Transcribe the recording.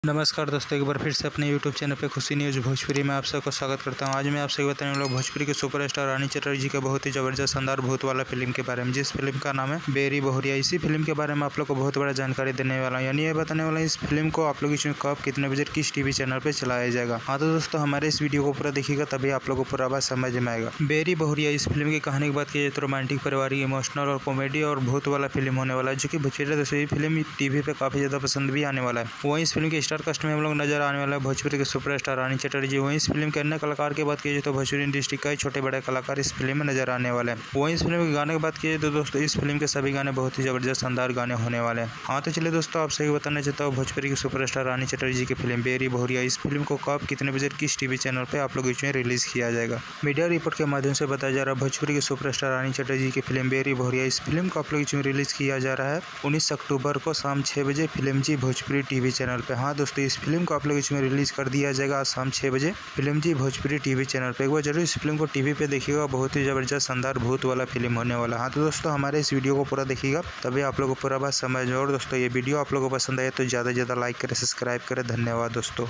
नमस्कार दोस्तों, एक बार फिर से अपने YouTube चैनल पे खुशी न्यूज़ भोजपुरी में आप सबको स्वागत करता हूं। आज मैं आपसे बताने वाला भोजपुरी के सुपरस्टार रानी चटर्जी का बहुत ही ज़बरदस्त शानदार भूत वाला फिल्म के बारे में, जिस फिल्म का नाम है बेरी बहुरिया। इसी फिल्म के बारे में आप लोग को बहुत बड़ा जानकारी देने वाला हूँ, यानी ये बताने वाला इस फिल्म को आप लोग इसमें कब कितने बजे किस टीवी चैनल पर चलाया जाएगा। हाँ तो दोस्तों, हमारे इस वीडियो को पूरा देखिएगा तभी आप लोग को पूरा बात समझ में आएगा। बेरी बहुरिया इस फिल्म की कहानी की बात की जाए तो रोमांटिक, पारिवारिक, इमोशनल और कॉमेडी और भूत वाला फिल्म होने वाला है, जो कि भोजपुरी दोस्तों ये फिल्म टीवी पे काफ़ी ज़्यादा पसंद भी आने वाला है। वहीं इस फिल्म के स्टार कास्ट में हम लोग नजर आने वाला है भोजपुरी के सुपरस्टार रानी चटर्जी। वहीं इस फिल्म के अन्य कलाकार की बात की जाए तो भोजपुरी इंडस्ट्री के छोटे बड़े कलाकार इस फिल्म में नजर आने वाले हैं। वहीं इस फिल्म के गाने की बात की जाए तो दोस्तों इस फिल्म के सभी गाने बहुत ही जबरदस्त शानदार गाने होने वाले हैं। हाँ तो चलिए दोस्तों, आपसे बताना चाहता हूँ भोजपुरी के सुपरस्टार रानी चटर्जी की फिल्म बेरी बहुरिया, इस फिल्म को कब कितने बजे किस टीवी चैनल पर आप लोग इसमें रिलीज किया जाएगा। मीडिया रिपोर्ट के माध्यम से बताया जा रहा है भोजपुरी के सुपरस्टार रानी चटर्जी की फिल्म बेरी बहुरिया, इस फिल्म को आप लोग इसमें रिलीज किया जा रहा है 19 अक्टूबर को शाम 6 बजे फिल्म जी भोजपुरी टीवी चैनल पे। हाँ दोस्तों, इस फिल्म को आप लोग इसमें रिलीज कर दिया जाएगा आज शाम 6 बजे फिल्म जी भोजपुरी टीवी चैनल पे। एक बार जरूर इस फिल्म को टीवी पे देखिएगा, बहुत ही जबरदस्त शानदार भूत वाला फिल्म होने वाला। हाँ तो दोस्तों, हमारे इस वीडियो को पूरा देखिएगा तभी आप लोगों को पूरा बात समझ में। और दोस्तों, ये वीडियो आप लोगों को पसंद आए तो ज़्यादा से ज़्यादा लाइक करें, सब्सक्राइब करें। धन्यवाद दोस्तों।